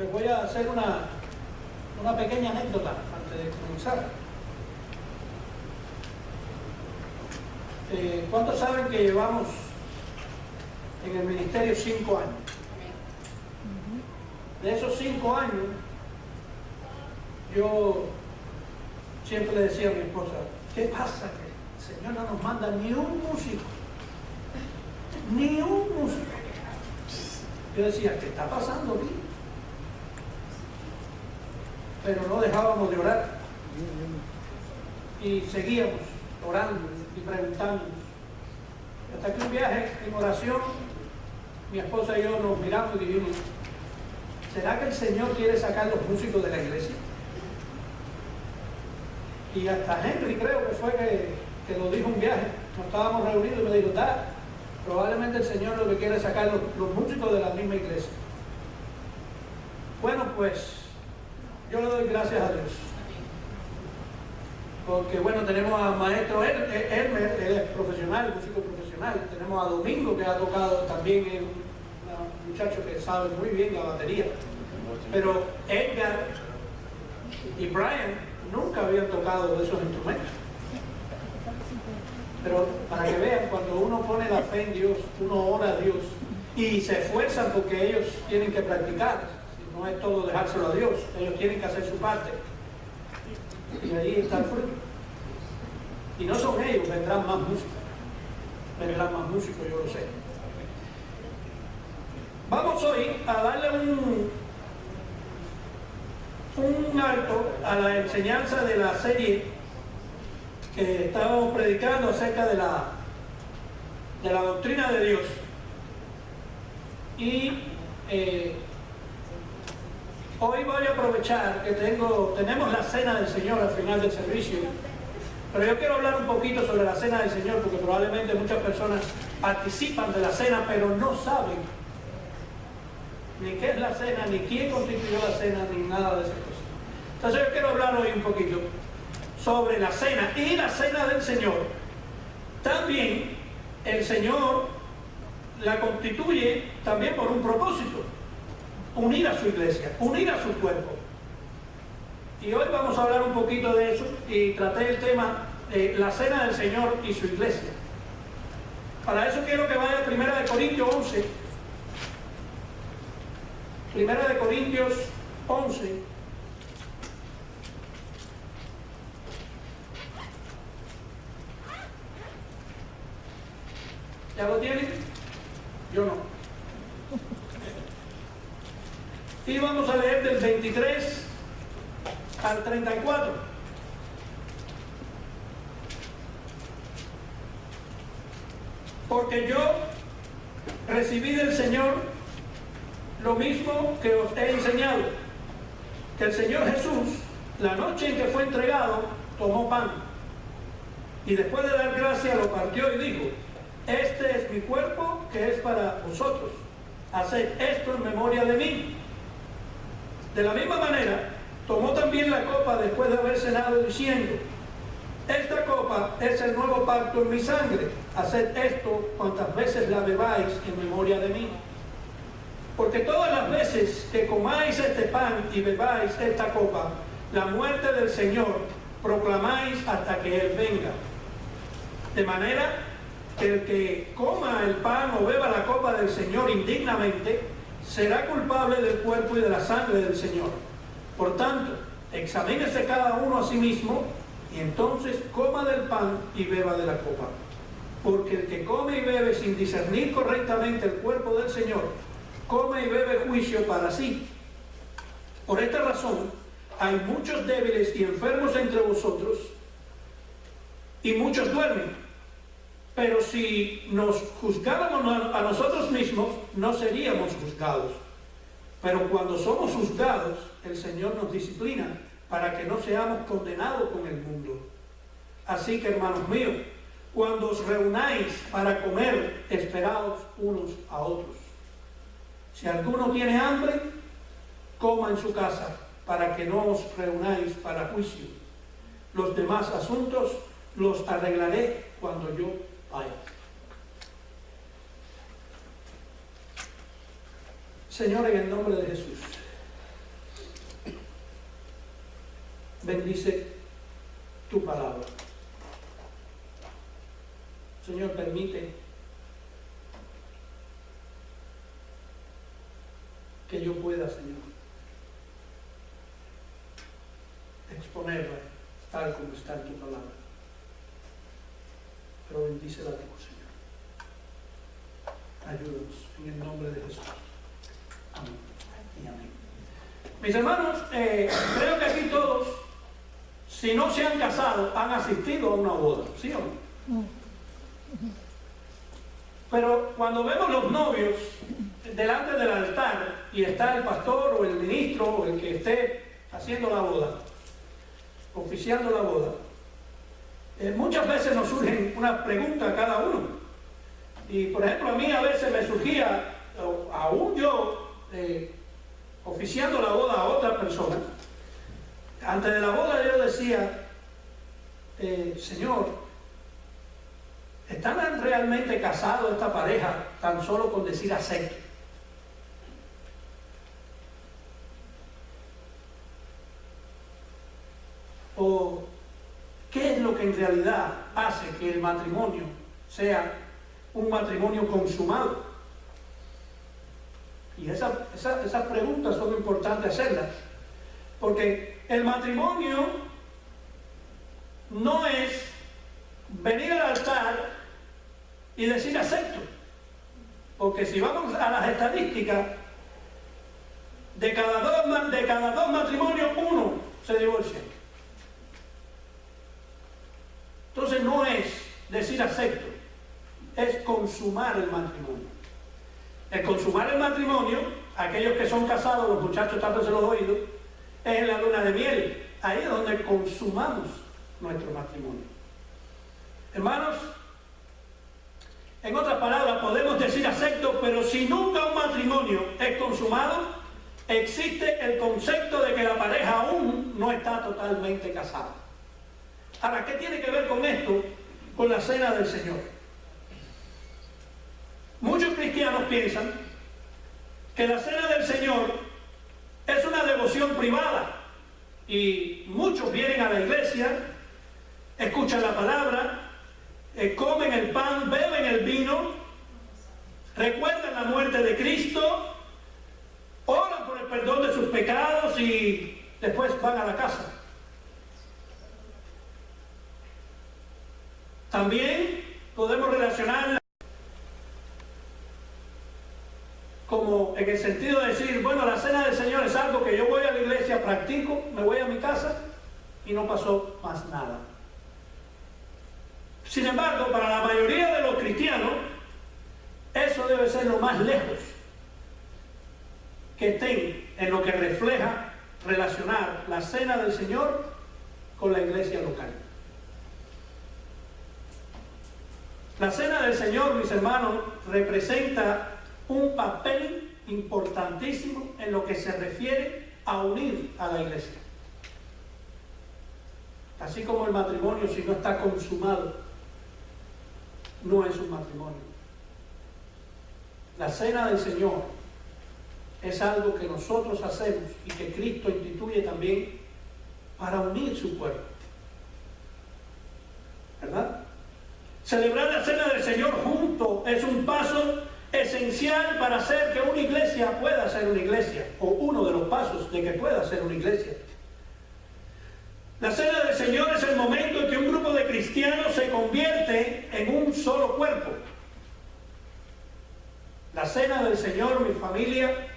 les voy a hacer una pequeña anécdota antes de comenzar. ¿Cuántos saben que llevamos en el ministerio 5 años? De esos 5 años, yo siempre le decía a mi esposa, ¿qué pasa? Que el Señor no nos manda ni un músico. Ni un músico. Yo decía, ¿qué está pasando aquí? Pero no dejábamos de orar. Y seguíamos orando y preguntándonos. Hasta que un viaje en oración, mi esposa y yo nos miramos y dijimos, ¿será que el Señor quiere sacar los músicos de la iglesia? Y hasta Henry creo que fue que lo dijo un viaje. Nos estábamos reunidos y me dijo, probablemente el Señor lo que quiere es sacar los músicos de la misma iglesia. Bueno, pues yo le doy gracias a Dios. Porque bueno, tenemos a maestro Elmer, él es profesional, músico profesional. Tenemos a Domingo, que ha tocado también, es un muchacho que sabe muy bien la batería. Pero Edgar y Brian nunca habían tocado esos instrumentos. Pero para que vean, cuando uno pone la fe en Dios, uno ora a Dios y se esfuerzan porque ellos tienen que practicar. No es todo dejárselo a Dios, ellos tienen que hacer su parte. Y ahí está el fruto. Y no son ellos, vendrán más músicos. Vendrán más músicos, yo lo sé. Vamos hoy a darle un alto a la enseñanza de la serie que estábamos predicando acerca de la doctrina de Dios. Y hoy voy a aprovechar que tenemos la cena del Señor al final del servicio, pero yo quiero hablar un poquito sobre la cena del Señor, porque probablemente muchas personas participan de la cena, pero no saben ni qué es la cena, ni quién constituyó la cena, ni nada de esas cosas. Entonces yo quiero hablar hoy un poquito sobre la cena y la cena del Señor. También el Señor la constituye también por un propósito: unir a su iglesia, unir a su cuerpo. Y hoy vamos a hablar un poquito de eso y traté el tema de la cena del Señor y su iglesia. Para eso quiero que vaya a 1 Corintios 11. 1 Corintios 11. ¿Ya lo tienen? Yo no. Y vamos a leer del 23 al 34. Porque yo recibí del Señor lo mismo que os he enseñado, que el Señor Jesús, la noche en que fue entregado, tomó pan, y después de dar gracia lo partió y dijo: este es mi cuerpo, que es para vosotros, haced esto en memoria de mí. De la misma manera, tomó también la copa después de haber cenado, diciendo: esta copa es el nuevo pacto en mi sangre, haced esto cuantas veces la bebáis en memoria de mí. Porque todas las veces que comáis este pan y bebáis esta copa, la muerte del Señor proclamáis hasta que Él venga. De manera que el que coma el pan o beba la copa del Señor indignamente, será culpable del cuerpo y de la sangre del Señor. Por tanto, examínese cada uno a sí mismo, y entonces coma del pan y beba de la copa. Porque el que come y bebe sin discernir correctamente el cuerpo del Señor, come y bebe juicio para sí. Por esta razón, hay muchos débiles y enfermos entre vosotros, y muchos duermen. Pero si nos juzgáramos a nosotros mismos, no seríamos juzgados. Pero cuando somos juzgados, el Señor nos disciplina para que no seamos condenados con el mundo. Así que, hermanos míos, cuando os reunáis para comer, esperaos unos a otros. Si alguno tiene hambre, coma en su casa, para que no os reunáis para juicio. Los demás asuntos los arreglaré cuando yo vaya. Señor, en el nombre de Jesús, bendice tu palabra. Señor, permite que yo pueda, Señor, exponerla tal como está en tu palabra. Pero bendícela tú, Señor. Ayúdanos en el nombre de Jesús. Amén y amén. Mis hermanos, creo que aquí todos, si no se han casado, han asistido a una boda, ¿sí o no? Pero cuando vemos los novios delante del altar y está el pastor o el ministro o el que esté haciendo la boda, oficiando la boda, muchas veces nos surgen una pregunta a cada uno. Y por ejemplo, a mí a veces me surgía, aún yo oficiando la boda a otra persona, antes de la boda yo decía, Señor, ¿están realmente casados esta pareja tan solo con decir acepto? ¿O qué es lo que en realidad hace que el matrimonio sea un matrimonio consumado? Y esas preguntas son importantes hacerlas, porque el matrimonio no es venir al altar y decir acepto, porque si vamos a las estadísticas, de cada dos matrimonios, uno se divorcia. Entonces no es decir acepto, es consumar el matrimonio. El consumar el matrimonio, aquellos que son casados, los muchachos tanto se los he oído, es en la luna de miel. Ahí es donde consumamos nuestro matrimonio. Hermanos, en otras palabras, podemos decir acepto, pero si nunca un matrimonio es consumado, existe el concepto de que la pareja aún no está totalmente casada. Ahora, ¿qué tiene que ver con esto? Con la cena del Señor. Muchos cristianos piensan que la cena del Señor es una devoción privada y muchos vienen a la iglesia, escuchan la palabra, comen el pan, beben el vino, recuerdan la muerte de Cristo, oran por el perdón de sus pecados y después van a la casa. También podemos relacionarla como en el sentido de decir, bueno, la cena del Señor es algo que yo voy a la iglesia, practico, me voy a mi casa y no pasó más nada. Sin embargo, para la mayoría de los cristianos, eso debe ser lo más lejos que estén en lo que refleja relacionar la cena del Señor con la iglesia local. La cena del Señor, mis hermanos, representa un papel importantísimo en lo que se refiere a unir a la iglesia. Así como el matrimonio, si no está consumado, no es un matrimonio. La cena del Señor es algo que nosotros hacemos y que Cristo instituye también para unir su pueblo. ¿Verdad? Celebrar la cena del Señor juntos es un paso esencial para hacer que una iglesia pueda ser una iglesia, o uno de los pasos de que pueda ser una iglesia. La cena del Señor es el momento en que un grupo de cristianos se convierte en un solo cuerpo. La cena del Señor, mi familia,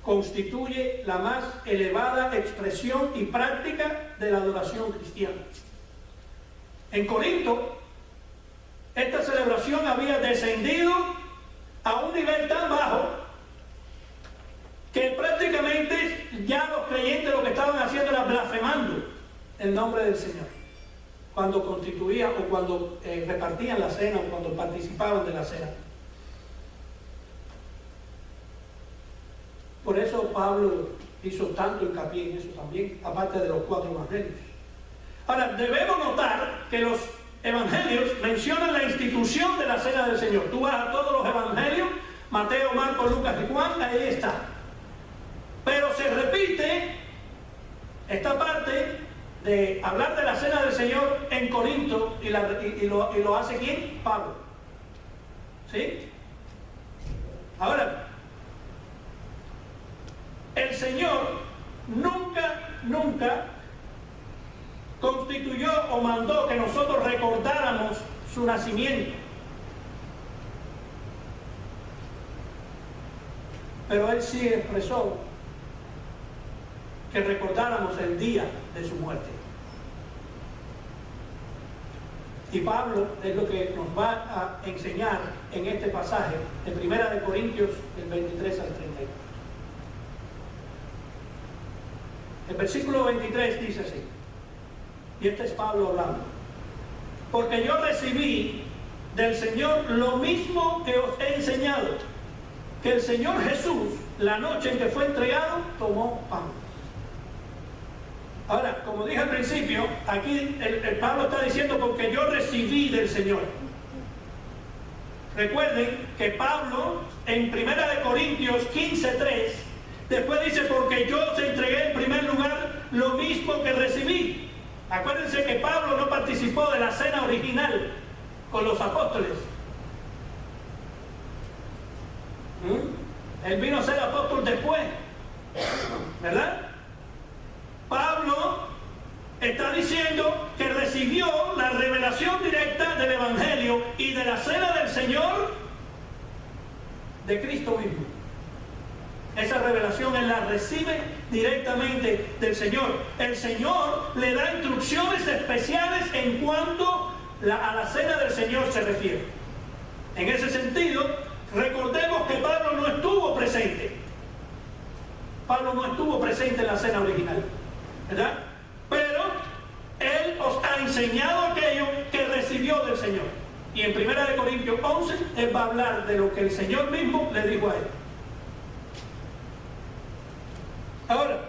constituye la más elevada expresión y práctica de la adoración cristiana. En Corinto, esta celebración había descendido a un nivel tan bajo que prácticamente ya los creyentes lo que estaban haciendo era blasfemando el nombre del Señor cuando constituían o cuando repartían la cena o cuando participaban de la cena. Por eso Pablo hizo tanto hincapié en eso también, aparte de los 4 evangelios. Ahora, debemos notar que los evangelios mencionan la institución de la cena del Señor. Tú vas a todos los evangelios, Mateo, Marcos, Lucas y Juan, ahí está. Pero se repite esta parte de hablar de la cena del Señor en Corinto y lo hace ¿quién? Pablo. ¿Sí? Ahora, el Señor nunca constituyó o mandó que nosotros recordáramos su nacimiento. Pero Él sí expresó que recordáramos el día de su muerte. Y Pablo es lo que nos va a enseñar en este pasaje de 1 Corintios, del 23 al 34. El versículo 23 dice así, y este es Pablo hablando: porque yo recibí del Señor lo mismo que os he enseñado, que el Señor Jesús, la noche en que fue entregado, tomó pan. Ahora, como dije al principio, aquí el Pablo está diciendo porque yo recibí del Señor. Recuerden que Pablo en 1 Corintios 15:3 después dice porque yo os entregué en primer lugar lo mismo que recibí. Acuérdense que Pablo no participó de la cena original con los apóstoles. Él vino a ser apóstol después, ¿verdad? Pablo está diciendo que recibió la revelación directa del Evangelio y de la cena del Señor de Cristo mismo. Esa revelación Él la recibe directamente del Señor. El Señor le da instrucciones especiales en cuanto a la cena del Señor se refiere. En ese sentido, recordemos que Pablo no estuvo presente. Pablo no estuvo presente en la cena original, ¿verdad? Pero Él os ha enseñado aquello que recibió del Señor. Y en 1 Corintios 11, Él va a hablar de lo que el Señor mismo le dijo a Él. Ahora,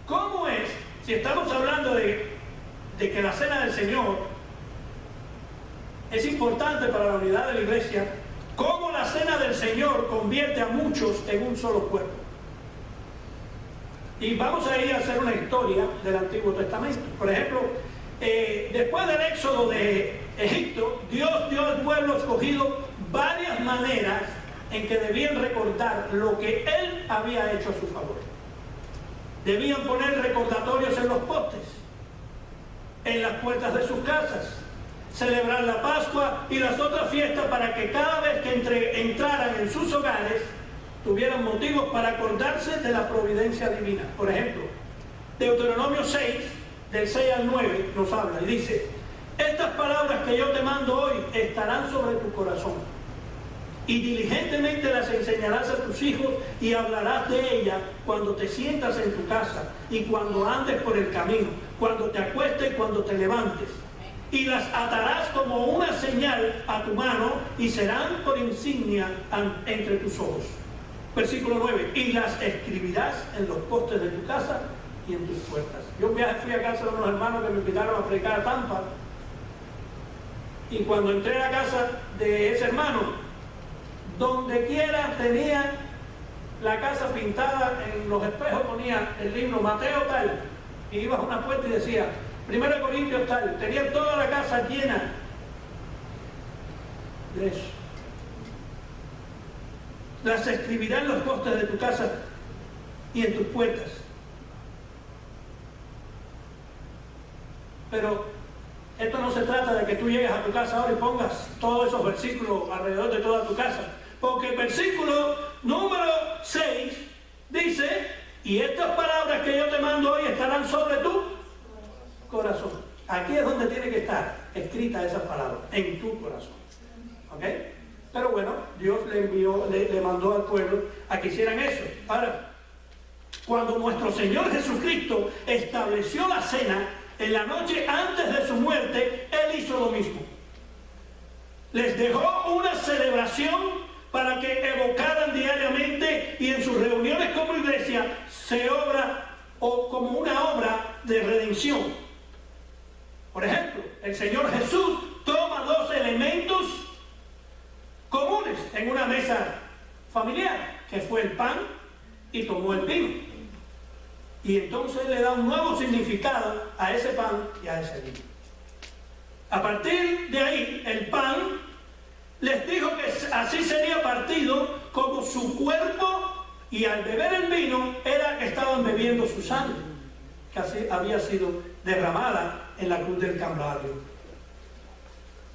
¿cómo es, si estamos hablando de que la cena del Señor es importante para la unidad de la iglesia, cómo la cena del Señor convierte a muchos en un solo cuerpo? Y vamos a ir a hacer una historia del Antiguo Testamento. Por ejemplo, después del éxodo de Egipto, Dios dio al pueblo escogido varias maneras en que debían recordar lo que Él había hecho a su favor. Debían poner recordatorios en los postes, en las puertas de sus casas, celebrar la Pascua y las otras fiestas para que cada vez que entraran en sus hogares tuvieran motivos para acordarse de la providencia divina. Por ejemplo, Deuteronomio 6, del 6 al 9, nos habla y dice: estas palabras que yo te mando hoy estarán sobre tu corazón, y diligentemente las enseñarás a tus hijos y hablarás de ellas cuando te sientas en tu casa y cuando andes por el camino, cuando te acuestes y cuando te levantes. Y las atarás como una señal a tu mano y serán por insignia entre tus ojos. Versículo 9. Y las escribirás en los postes de tu casa y en tus puertas. Yo fui a casa de unos hermanos que me invitaron a predicar a Tampa. Y cuando entré a la casa de ese hermano, donde quiera tenía la casa pintada, en los espejos ponía el libro Mateo tal, y ibas a una puerta y decía 1 Corintios tal, tenía toda la casa llena de eso. Las escribirás en los postes de tu casa y en tus puertas. Pero esto no se trata de que tú llegues a tu casa ahora y pongas todos esos versículos alrededor de toda tu casa. Porque el versículo número 6 dice: y estas palabras que yo te mando hoy estarán sobre tu corazón. Aquí es donde tiene que estar escrita esas palabras, en tu corazón. ¿Ok? Pero bueno, Dios le mandó al pueblo a que hicieran eso. Ahora, cuando nuestro Señor Jesucristo estableció la cena en la noche antes de su muerte, Él hizo lo mismo. Les dejó una celebración para que evocaran diariamente y en sus reuniones como iglesia se obra o como una obra de redención. Por ejemplo, el Señor Jesús toma dos elementos comunes en una mesa familiar, que fue el pan y tomó el vino. Y entonces le da un nuevo significado a ese pan y a ese vino. A partir de ahí, el pan les dijo que así sería partido como su cuerpo, y al beber el vino era que estaban bebiendo su sangre, que así había sido derramada en la cruz del Calvario.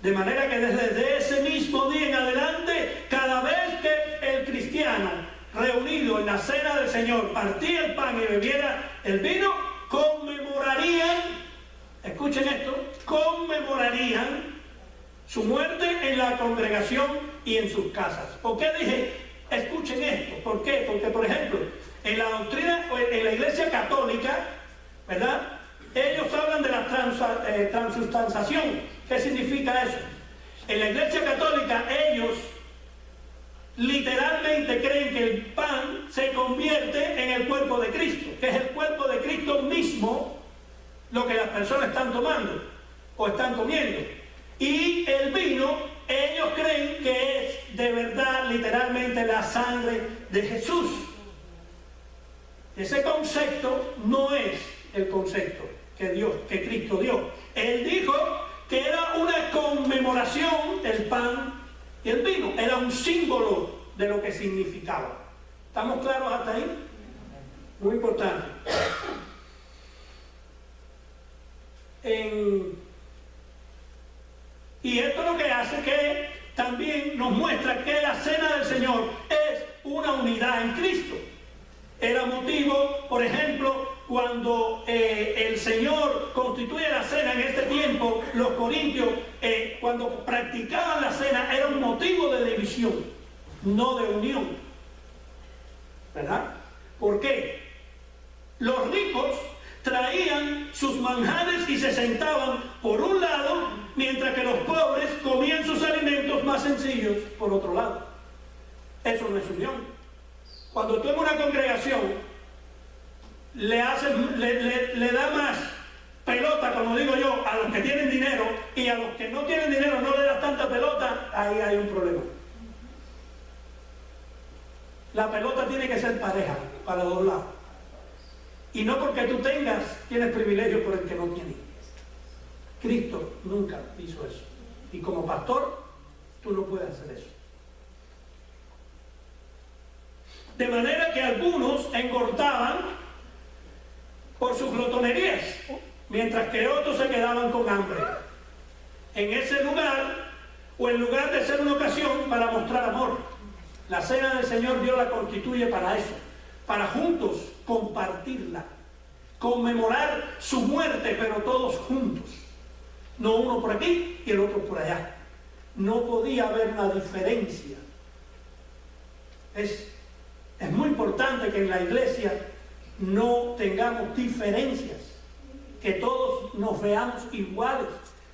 De manera que desde ese mismo día en adelante, cada vez que el cristiano reunido en la cena del Señor partía el pan y bebiera el vino, conmemorarían, escuchen esto, conmemorarían su muerte en la congregación y en sus casas. ¿Por qué dije, escuchen esto? ¿Por qué? Porque, por ejemplo, en la doctrina, en la Iglesia Católica, ¿verdad?, ellos hablan de la transustanciación. ¿Qué significa eso? En la Iglesia Católica ellos literalmente creen que el pan se convierte en el cuerpo de Cristo, que es el cuerpo de Cristo mismo lo que las personas están tomando o están comiendo. Y el vino, ellos creen que es de verdad literalmente la sangre de Jesús. Ese concepto no es el concepto que Cristo dio. Él dijo que era una conmemoración el pan y el vino, era un símbolo de lo que significaba. ¿Estamos claros hasta ahí? Muy importante. Y esto lo que hace que también nos muestra que la cena del Señor es una unidad en Cristo. Era motivo, por ejemplo, cuando el Señor constituye la cena en este tiempo, los corintios, cuando practicaban la cena, era un motivo de división, no de unión. ¿Verdad? ¿Por qué? Los ricos traían sus manjares y se sentaban por un lado, mientras que los pobres comían sus alimentos más sencillos por otro lado. Eso no es unión. Cuando tú en una congregación le da más pelota, como digo yo, a los que tienen dinero, y a los que no tienen dinero no le das tanta pelota, ahí hay un problema. La pelota tiene que ser pareja para los lados. Y no porque tú tienes privilegio por el que no tiene. Cristo nunca hizo eso. Y como pastor, tú no puedes hacer eso. De manera que algunos engordaban por sus glotonerías, mientras que otros se quedaban con hambre. En ese lugar, o en lugar de ser una ocasión para mostrar amor, la cena del Señor Dios la constituye para eso, para juntos compartirla, conmemorar su muerte, pero todos juntos, no uno por aquí y el otro por allá. No podía haber una diferencia. Es muy importante que en la iglesia no tengamos diferencias, que todos nos veamos iguales,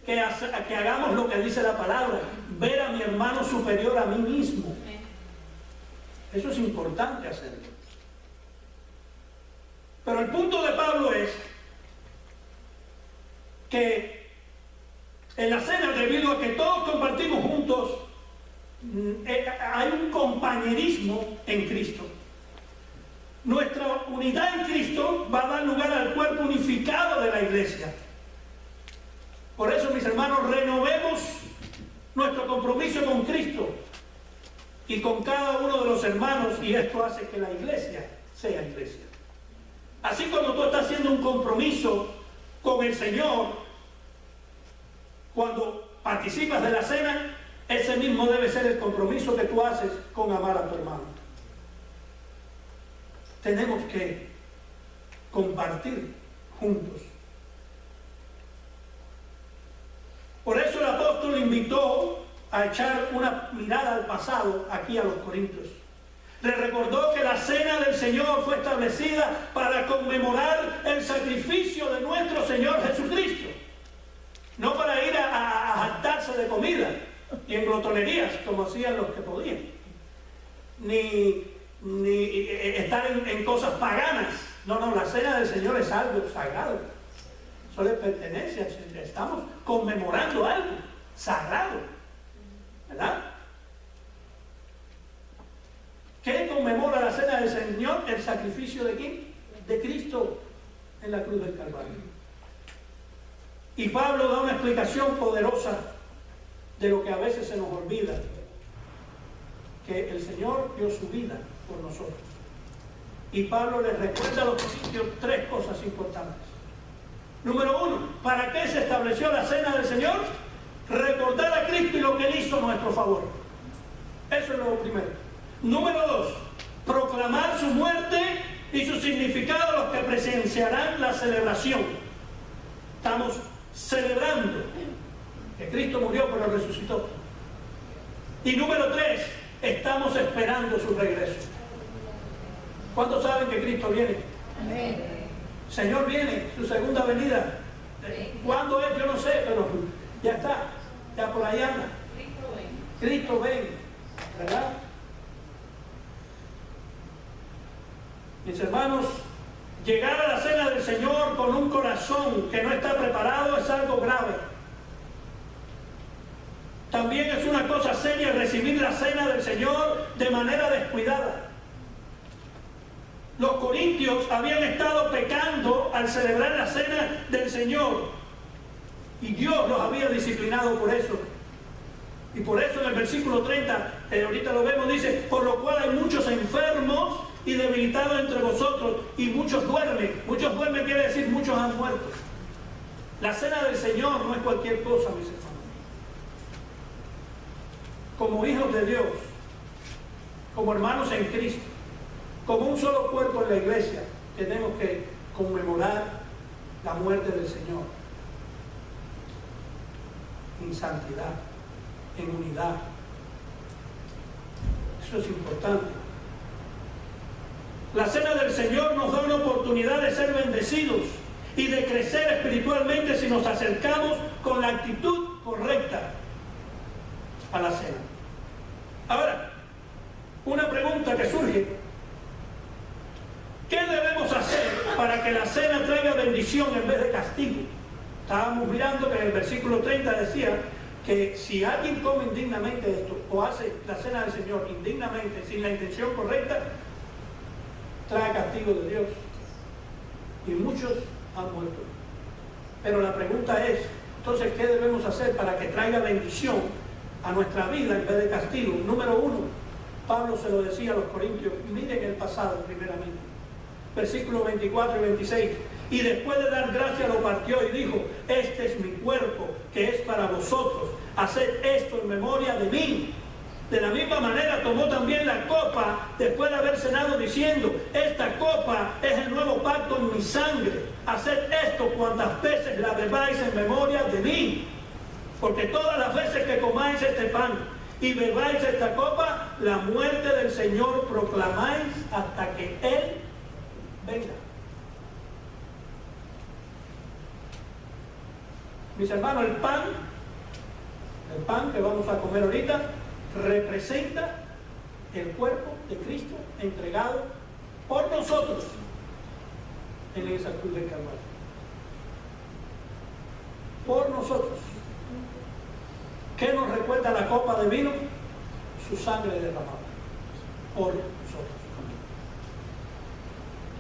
que hagamos lo que dice la palabra, ver a mi hermano superior a mí mismo. Eso es importante hacerlo. Pero el punto de Pablo es que en la cena, debido a que todos compartimos juntos, hay un compañerismo en Cristo. Nuestra unidad en Cristo va a dar lugar al cuerpo unificado de la iglesia. Por eso, mis hermanos, renovemos nuestro compromiso con Cristo y con cada uno de los hermanos, y esto hace que la iglesia sea iglesia. Así como tú estás haciendo un compromiso con el Señor cuando participas de la cena, ese mismo debe ser el compromiso que tú haces con amar a tu hermano. Tenemos que compartir juntos. Por eso el apóstol invitó a echar una mirada al pasado aquí a los corintios. Le recordó que la cena del Señor fue establecida para conmemorar el sacrificio de nuestro Señor Jesucristo, no para ir a jactarse de comida y en glotonerías como hacían los que podían, ni estar en cosas paganas. No, la cena del Señor es algo sagrado. Eso le pertenece, estamos conmemorando algo sagrado, ¿verdad? ¿Qué conmemora la cena del Señor? El sacrificio de ¿quién? De Cristo. en la cruz del Calvario. Y Pablo da una explicación poderosa de lo que a veces se nos olvida, que el Señor dio su vida por nosotros. Y Pablo les recuerda a los corintios 3 cosas importantes. Número 1, ¿para qué se estableció la cena del Señor? Recordar a Cristo y lo que Él hizo a nuestro favor. Eso es lo primero. Número 2, proclamar su muerte y su significado a los que presenciarán la celebración. Estamos celebrando que Cristo murió pero resucitó. Y número 3, estamos esperando su regreso. ¿Cuántos saben que Cristo viene? Amén. Señor viene, su segunda venida. ¿Cuándo es? Yo no sé, pero ya está, ya por ahí anda. Cristo ven, ¿verdad? Mis hermanos, llegar a la cena del Señor con un corazón que no está preparado es algo grave. También es una cosa seria recibir la cena del Señor de manera descuidada. Los corintios habían estado pecando al celebrar la cena del Señor y Dios los había disciplinado por eso. Y por eso en el versículo 30, ahorita lo vemos, dice: por lo cual hay muchos enfermos y debilitados entre vosotros, y muchos duermen. Muchos duermen quiere decir muchos han muerto. La cena del Señor no es cualquier cosa, mis hermanos. Como hijos de Dios, como hermanos en Cristo, como un solo cuerpo en la iglesia, tenemos que conmemorar la muerte del Señor en santidad, en unidad. Eso es importante. La cena del Señor nos da una oportunidad de ser bendecidos y de crecer espiritualmente si nos acercamos con la actitud correcta a la cena. Ahora, una pregunta que surge: ¿qué debemos hacer para que la cena traiga bendición en vez de castigo? Estábamos mirando que en el versículo 30 decía que si alguien come indignamente esto, o hace la cena del Señor indignamente, sin la intención correcta, trae castigo de Dios. Y muchos han muerto. Pero la pregunta es, entonces, ¿qué debemos hacer para que traiga bendición a nuestra vida en vez de castigo? Número 1, Pablo se lo decía a los corintios, miren el pasado primeramente. Versículos 24 y 26. Y después de dar gracia lo partió y dijo: este es mi cuerpo, que es para vosotros. Haced esto en memoria de mí. De la misma manera tomó también la copa después de haber cenado, diciendo: esta copa es el nuevo pacto en mi sangre. Haced esto cuantas veces la bebáis en memoria de mí. Porque todas las veces que comáis este pan y bebáis esta copa, la muerte del Señor proclamáis hasta que Él venga. Mis hermanos, el pan que vamos a comer ahorita representa el cuerpo de Cristo entregado por nosotros en esa cruz del Calvario. Por nosotros. ¿Qué nos recuerda la copa de vino? Su sangre derramada por nosotros.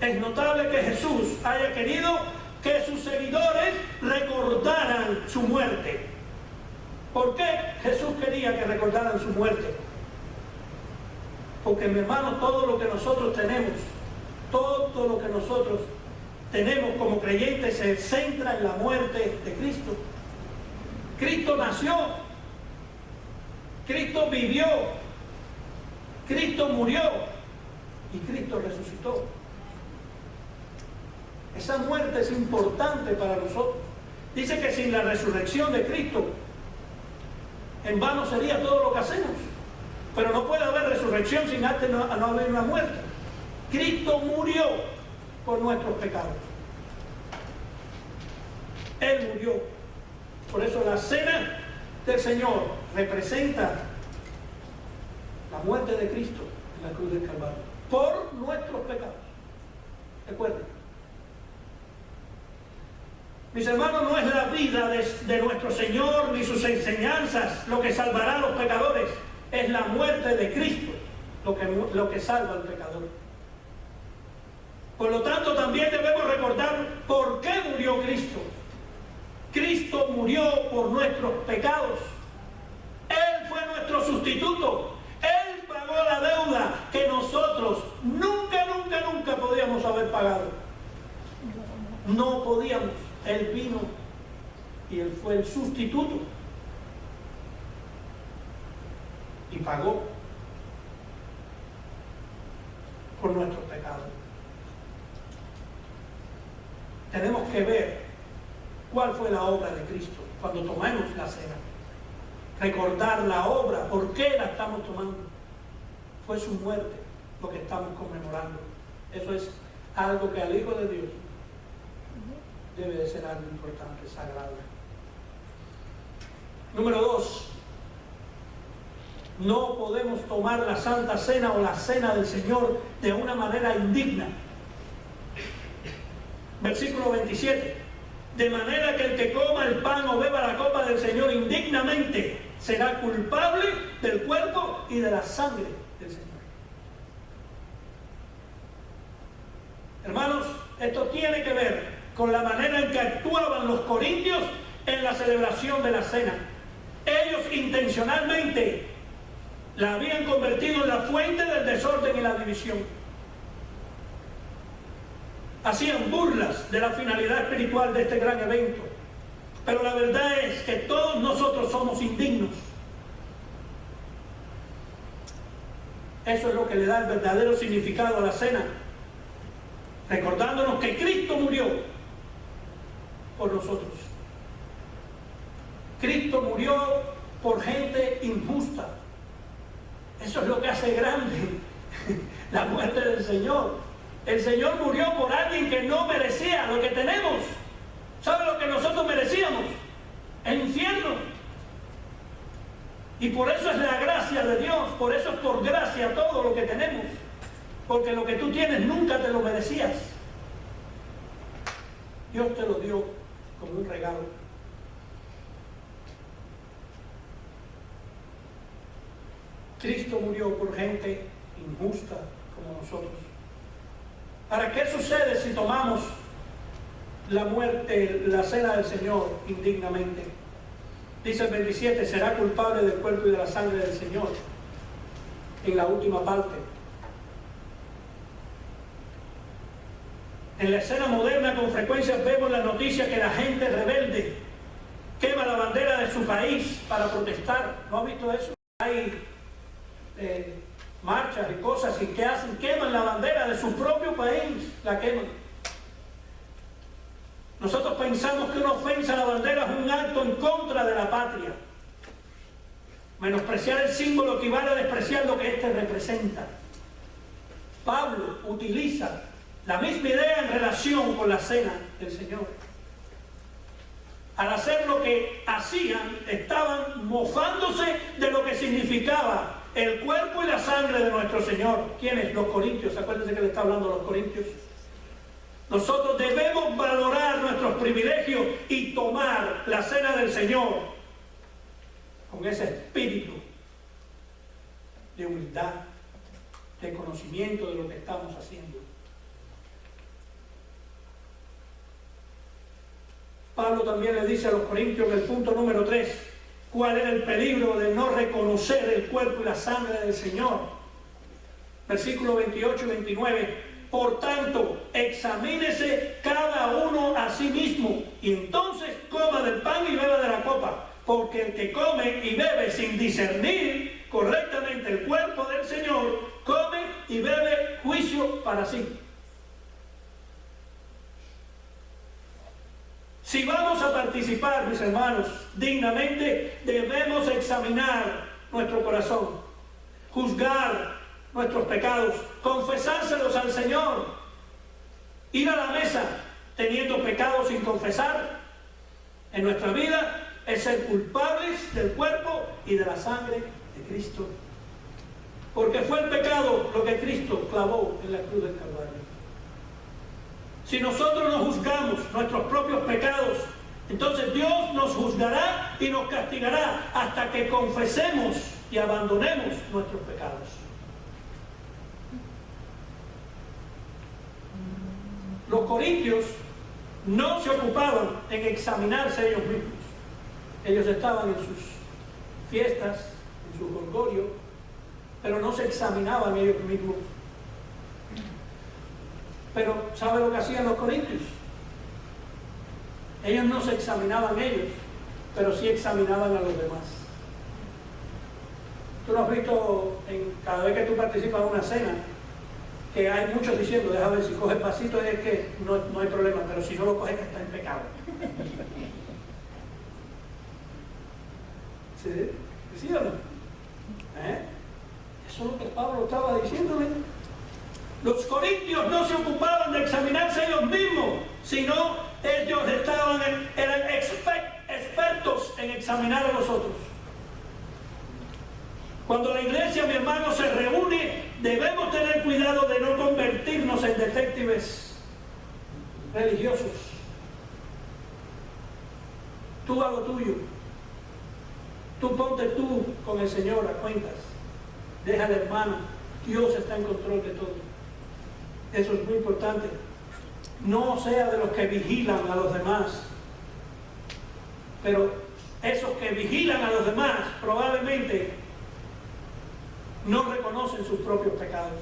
Es notable que Jesús haya querido que sus seguidores recordaran su muerte. ¿Por qué Jesús quería que recordaran su muerte? Porque, mi hermano, todo lo que nosotros tenemos como creyentes se centra en la muerte de Cristo. Cristo nació, Cristo vivió, Cristo murió y Cristo resucitó. Esa muerte es importante para nosotros. Dice que sin la resurrección de Cristo, en vano sería todo lo que hacemos. Pero no puede haber resurrección sin antes no haber una muerte. Cristo murió por nuestros pecados. Él murió. Por eso la cena del Señor representa la muerte de Cristo en la cruz del Calvario por nuestros pecados. Recuerden. Mis hermanos, no es la vida de nuestro Señor ni sus enseñanzas lo que salvará a los pecadores, es la muerte de Cristo lo que salva al pecador. Por lo tanto, también debemos recordar por qué murió Cristo. Cristo murió por nuestros pecados. Él fue nuestro sustituto. Él pagó la deuda que nosotros nunca podíamos haber pagado. No podíamos. Él vino y Él fue el sustituto. Y pagó por nuestros pecados. Tenemos que ver cuál fue la obra de Cristo cuando tomemos la cena. Recordar la obra, por qué la estamos tomando. Fue su muerte lo que estamos conmemorando. Eso es algo que al Hijo de Dios debe de ser algo importante, sagrado. Número 2. No podemos tomar la Santa Cena o la Cena del Señor de una manera indigna. Versículo 27. De manera que el que coma el pan o beba la copa del Señor indignamente será culpable del cuerpo y de la sangre del Señor. Hermanos, esto tiene que ver con la manera en que actuaban los corintios en la celebración de la cena. Ellos intencionalmente la habían convertido en la fuente del desorden y la división. Hacían burlas de la finalidad espiritual de este gran evento. Pero la verdad es que todos nosotros somos indignos. Eso es lo que le da el verdadero significado a la cena. Recordándonos que Cristo murió por nosotros. Cristo murió por gente injusta. Eso es lo que hace grande la muerte del Señor. El Señor murió por alguien que no merecía lo que tenemos. ¿Sabe lo que nosotros merecíamos? El infierno. Y por eso es la gracia de Dios. Por eso es por gracia todo lo que tenemos. Porque lo que tú tienes nunca te lo merecías. Dios te lo dio como un regalo. Cristo murió por gente injusta como nosotros. Ahora, ¿qué sucede si tomamos la muerte, la cena del Señor indignamente? Dice el 27, será culpable del cuerpo y de la sangre del Señor. En la última parte. En la escena moderna con frecuencia vemos la noticia que la gente rebelde quema la bandera de su país para protestar. ¿No has visto eso? Hay marchas y cosas y que hacen, queman la bandera de su propio país, la queman. Nosotros pensamos que una ofensa a la bandera es un acto en contra de la patria. Menospreciar el símbolo equivale a despreciar lo que éste representa. Pablo utiliza la misma idea en relación con la cena del Señor. Al hacer lo que hacían, estaban mofándose de lo que significaba el cuerpo y la sangre de nuestro Señor. ¿Quiénes? Los corintios. Acuérdense que le está hablando a los corintios. Nosotros debemos valorar nuestros privilegios y tomar la cena del Señor con ese espíritu de humildad, de conocimiento de lo que estamos haciendo. Pablo también le dice a los corintios en el punto número 3 cuál era el peligro de no reconocer el cuerpo y la sangre del Señor. Versículos 28 y 29. Por tanto, examínese cada uno a sí mismo y entonces coma del pan y beba de la copa. Porque el que come y bebe sin discernir correctamente el cuerpo del Señor, come y bebe juicio para sí. Si vamos a participar, mis hermanos, dignamente, debemos examinar nuestro corazón, juzgar nuestros pecados, confesárselos al Señor, ir a la mesa teniendo pecados sin confesar en nuestra vida es ser culpables del cuerpo y de la sangre de Cristo. Porque fue el pecado lo que Cristo clavó en la cruz del Calvario. Si nosotros no juzgamos nuestros propios pecados, entonces Dios nos juzgará y nos castigará hasta que confesemos y abandonemos nuestros pecados. Los corintios no se ocupaban en examinarse ellos mismos. Ellos estaban en sus fiestas, en su jolgorio, pero no se examinaban ellos mismos. Pero ¿sabe lo que hacían los corintios? Ellos no se examinaban ellos, pero sí examinaban a los demás. Tú lo has visto cada vez que tú participas en una cena, que hay muchos diciendo, déjame ver, si coge pasito es que no hay problema, pero si no lo coge, que está en pecado. ¿Sí? ¿Sí o no? Eso es lo que Pablo estaba diciéndole. Los corintios no se ocupaban de examinarse ellos mismos, sino ellos eran expertos en examinar a los otros. Cuando la iglesia, mi hermano, se reúne, debemos tener cuidado de no convertirnos en detectives religiosos. Tú haz lo tuyo. Tú ponte tú con el Señor a cuentas. Deja al hermano. Dios está en control de todo. Eso es muy importante. No sea de los que vigilan a los demás. Pero esos que vigilan a los demás probablemente no reconocen sus propios pecados.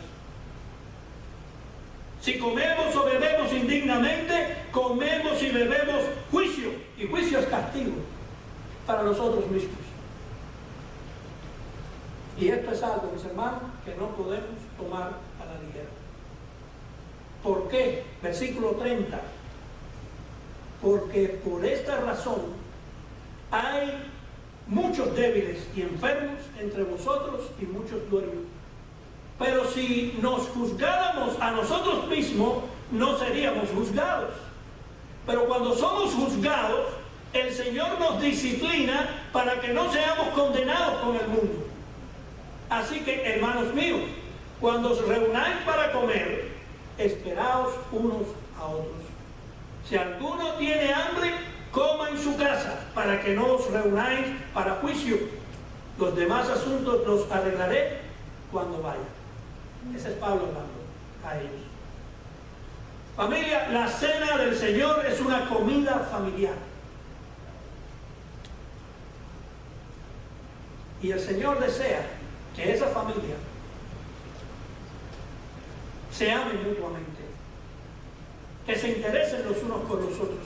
Si comemos o bebemos indignamente, comemos y bebemos juicio. Y juicio es castigo para nosotros mismos. Y esto es algo, mis hermanos, que no podemos tomar a la ligera. ¿Por qué? Versículo 30. Porque por esta razón hay muchos débiles y enfermos entre vosotros y muchos duermen. Pero si nos juzgáramos a nosotros mismos, no seríamos juzgados. Pero cuando somos juzgados, el Señor nos disciplina para que no seamos condenados con el mundo. Así que, hermanos míos, cuando os reunáis para comer, esperaos unos a otros. Si alguno tiene hambre, coma en su casa, para que no os reunáis para juicio. Los demás asuntos los arreglaré cuando vaya. Ese es Pablo hablando a ellos. Familia, la cena del Señor es una comida familiar. Y el Señor desea que esa familia se amen mutuamente, que se interesen los unos por los otros.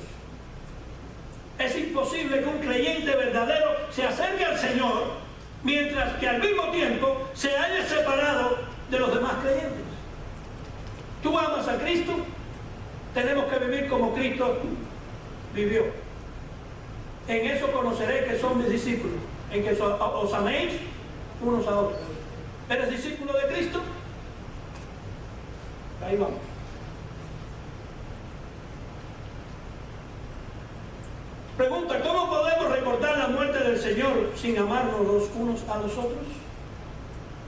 Es imposible que un creyente verdadero se acerque al Señor mientras que al mismo tiempo se haya separado de los demás creyentes. Tú amas a Cristo, tenemos que vivir como Cristo vivió. En eso conoceré que son mis discípulos, en que os améis unos a otros. ¿Eres discípulo de Cristo? Ahí vamos. Pregunta, ¿cómo podemos recordar la muerte del Señor sin amarnos los unos a los otros?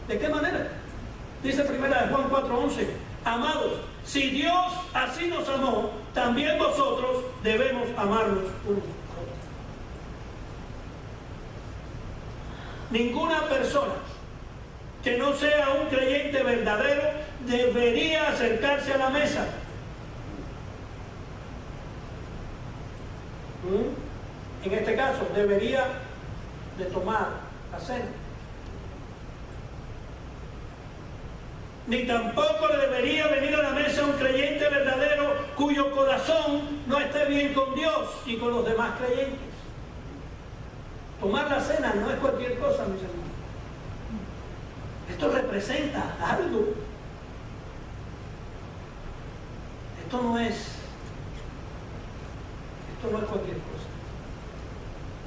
¿De qué manera? Dice 1 Juan 4:11, amados, si Dios así nos amó, también vosotros debemos amarnos unos a otros. Ninguna persona que no sea un creyente verdadero debería acercarse a la mesa. En este caso, debería de tomar la cena. Ni tampoco le debería venir a la mesa un creyente verdadero cuyo corazón no esté bien con Dios y con los demás creyentes. Tomar la cena no es cualquier cosa, mis hermanos. Esto representa algo. Esto no es cualquier cosa.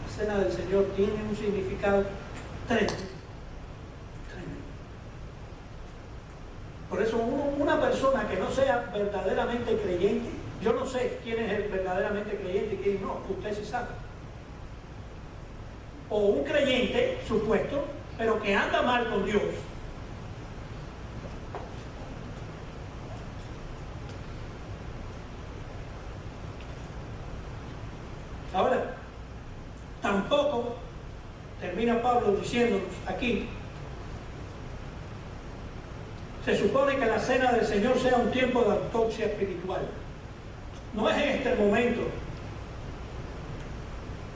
La cena del Señor tiene un significado tremendo. Por eso una persona que no sea verdaderamente creyente, yo no sé quién es el verdaderamente creyente y quién no, usted sí sabe. O un creyente, supuesto, pero que anda mal con Dios. Ahora, tampoco termina Pablo diciéndonos aquí, se supone que la cena del Señor sea un tiempo de autopsia espiritual. No es este el momento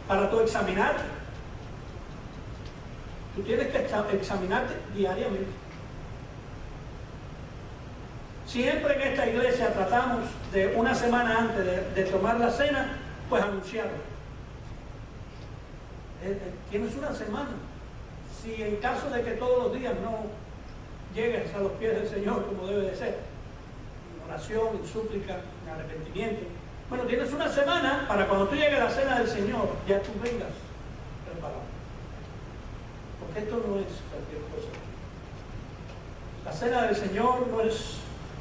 para tú examinarte. Tú tienes que examinarte diariamente. Siempre en esta iglesia tratamos de una semana antes de tomar la cena, pues anunciarlo. Tienes una semana. Si en caso de que todos los días no llegues a los pies del Señor como debe de ser, en oración, en súplica, en arrepentimiento, bueno, tienes una semana para cuando tú llegues a la cena del Señor, ya tú vengas preparado. Porque esto no es cualquier cosa. La cena del Señor no es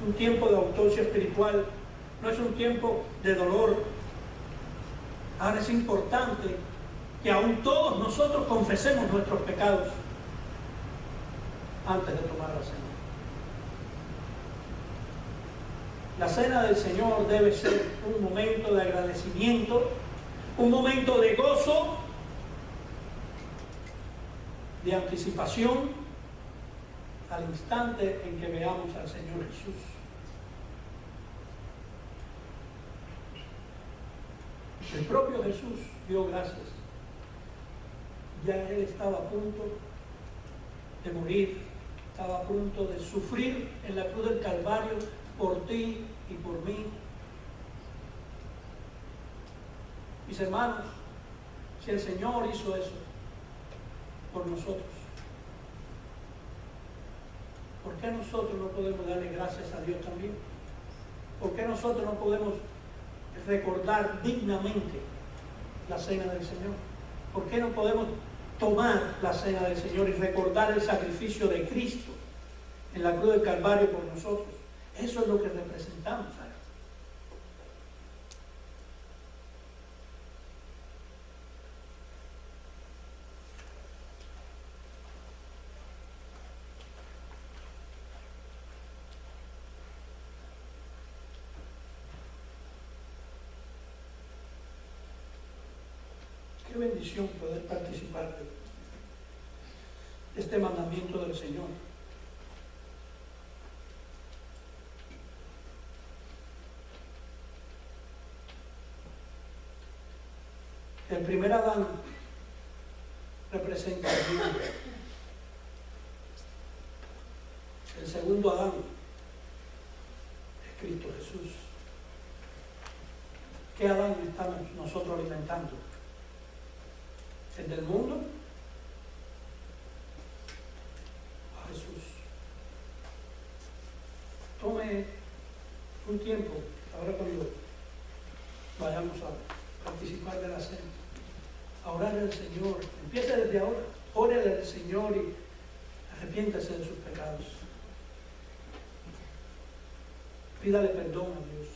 un tiempo de autopsia espiritual, no es un tiempo de dolor. Ahora es importante que aún todos nosotros confesemos nuestros pecados antes de tomar la cena. La cena del Señor debe ser un momento de agradecimiento, un momento de gozo, de anticipación al instante en que veamos al Señor Jesús. El propio Jesús dio gracias. Ya Él estaba a punto de morir, estaba a punto de sufrir en la cruz del Calvario por ti y por mí. Mis hermanos, si el Señor hizo eso por nosotros, ¿por qué nosotros no podemos darle gracias a Dios también? ¿Por qué nosotros no podemos recordar dignamente la cena del Señor? ¿Por qué no podemos tomar la cena del Señor y recordar el sacrificio de Cristo en la cruz del Calvario por nosotros? Eso es lo que representamos acá. Qué bendición poder participar de este mandamiento del Señor. El primer Adán representa a Dios. El segundo Adán es Cristo Jesús. ¿Qué Adán estamos nosotros alimentando? ¿El del mundo? A Jesús. Tome un tiempo, ahora cuando vayamos a participar de la cena, a orar al Señor. Empiece desde ahora, órale al Señor y arrepiéntase de sus pecados. Pídale perdón a Dios.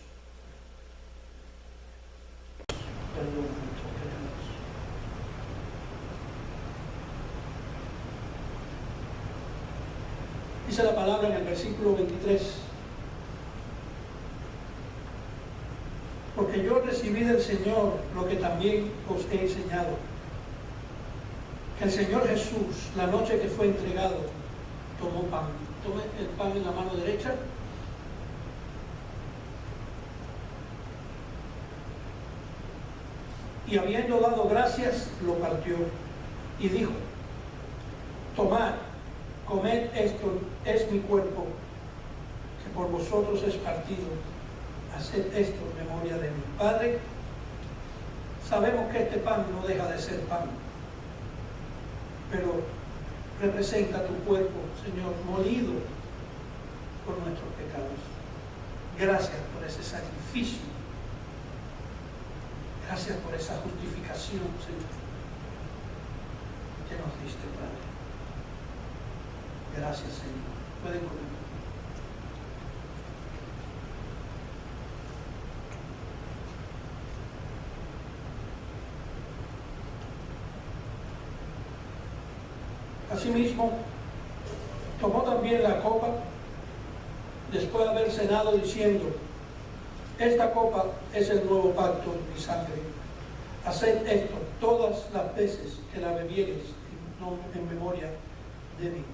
Perdón a nuestros pecados. Dice la palabra en el versículo 23: porque yo recibí del Señor lo que también os he enseñado, que el Señor Jesús, la noche que fue entregado, tomó pan. Tome el pan en la mano derecha. Y habiendo dado gracias, lo partió y dijo: tomad, comed, esto es mi cuerpo, que por vosotros es partido. Haced esto en memoria de mi Padre. Sabemos que este pan no deja de ser pan, pero representa tu cuerpo, Señor, molido por nuestros pecados. Gracias por ese sacrificio. Gracias por esa justificación, Señor, que nos diste, Padre. Gracias, Señor. Pueden comer. Asimismo, tomó también la copa después de haber cenado, diciendo: esta copa es el nuevo pacto en mi sangre. Haced esto todas las veces que la bebiereis en memoria de mí.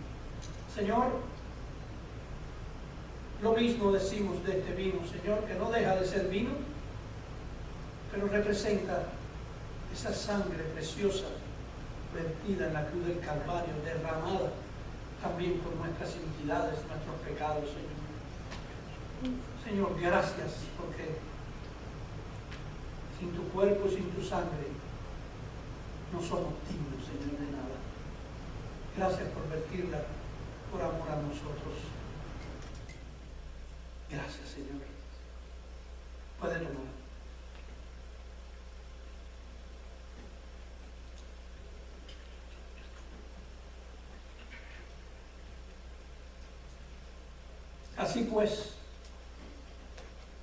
Señor, lo mismo decimos de este vino, Señor, que no deja de ser vino, pero representa esa sangre preciosa vertida en la cruz del Calvario, derramada también por nuestras iniquidades, nuestros pecados, Señor. Señor, gracias, porque sin tu cuerpo, sin tu sangre, no somos dignos, Señor, de nada. Gracias por vertirla por amor a nosotros. Gracias, Señor. Puede tomar. Así pues,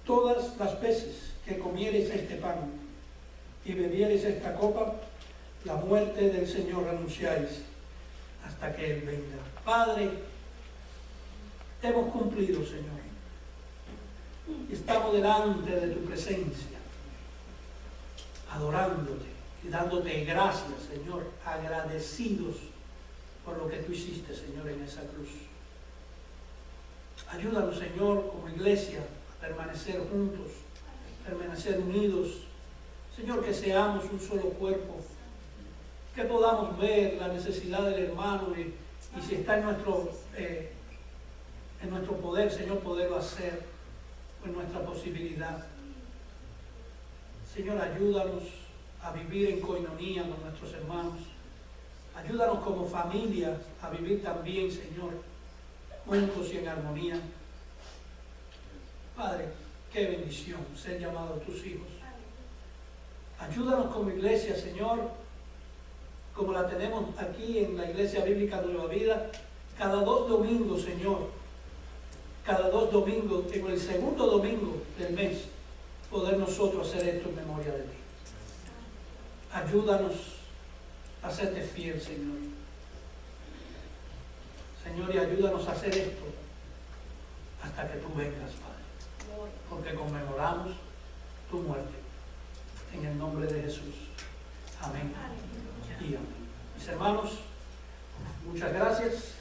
todas las veces que comiereis este pan y bebiereis esta copa, la muerte del Señor anunciáis hasta que Él venga. Padre, hemos cumplido, Señor. Estamos delante de tu presencia, adorándote y dándote gracias, Señor, agradecidos por lo que tú hiciste, Señor, en esa cruz. Ayúdanos, Señor, como iglesia, a permanecer juntos, permanecer unidos. Señor, que seamos un solo cuerpo, que podamos ver la necesidad del hermano y si está en nuestro poder, Señor, poderlo hacer, en nuestra posibilidad. Señor, ayúdanos a vivir en coinonía con nuestros hermanos. Ayúdanos como familia a vivir también, Señor, juntos y en armonía. Padre, qué bendición ser llamados tus hijos. Ayúdanos como iglesia, Señor, como la tenemos aquí en la Iglesia Bíblica Nueva Vida, cada 2 domingos, Señor, cada 2 domingos, en el segundo domingo del mes, poder nosotros hacer esto en memoria de ti. Ayúdanos a serte fiel, Señor. Señor, y ayúdanos a hacer esto hasta que tú vengas, Padre, porque conmemoramos tu muerte. En el nombre de Jesús. Amén. Y amén. Mis hermanos, muchas gracias.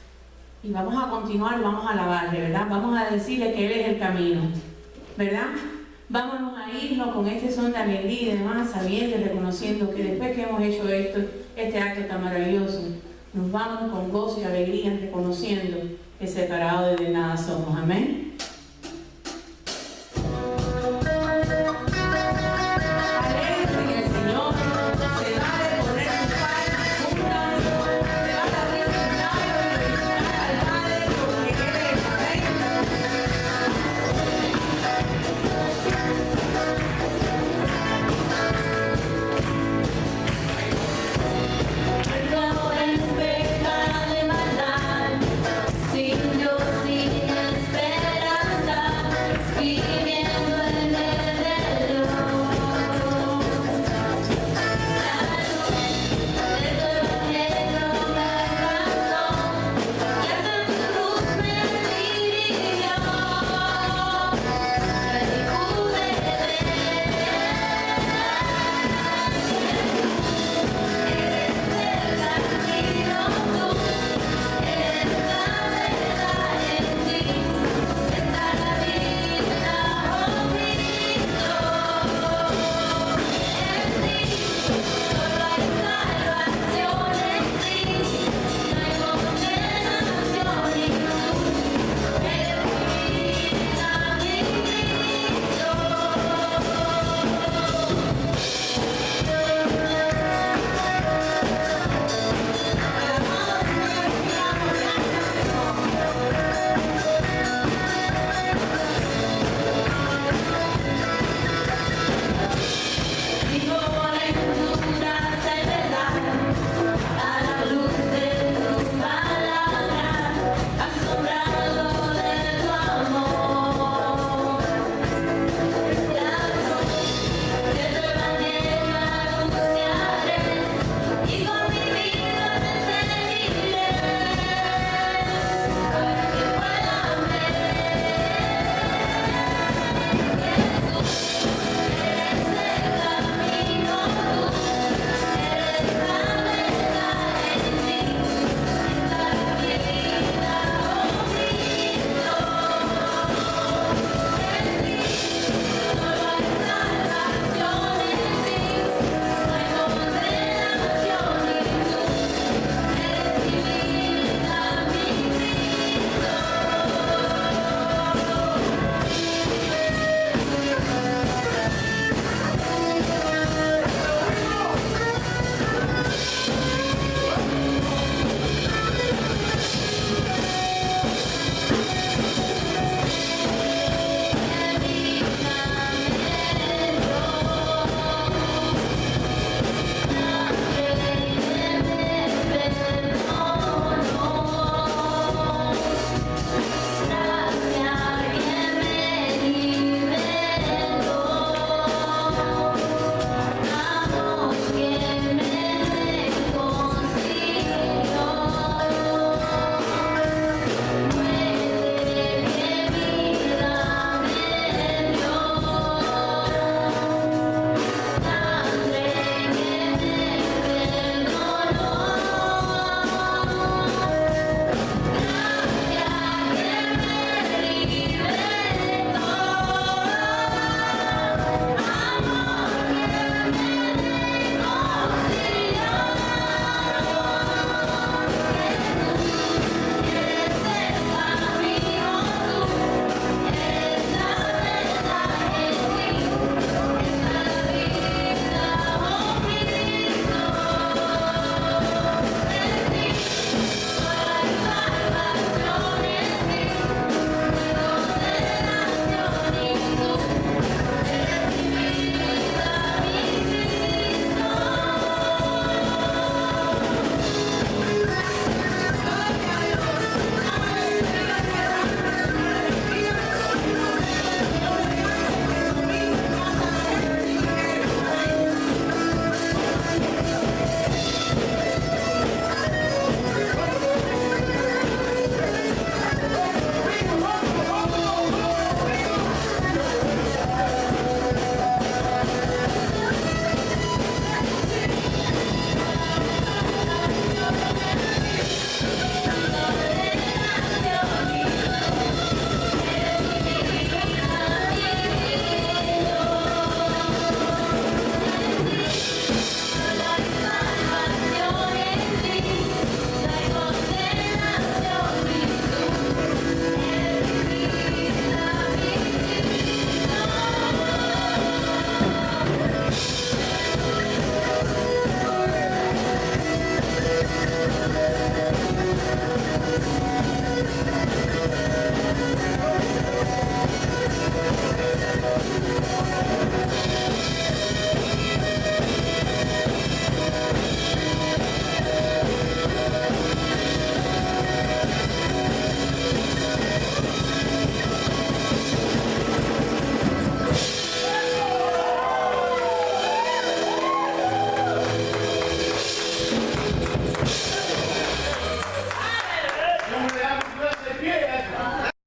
Y vamos a continuar, vamos a alabarle, ¿verdad? Vamos a decirle que Él es el camino, ¿verdad? Vámonos a irnos con este son de alegría y demás, sabiendo y reconociendo que después que hemos hecho este acto tan maravilloso, nos vamos con gozo y alegría, reconociendo que separados de nada somos. Amén.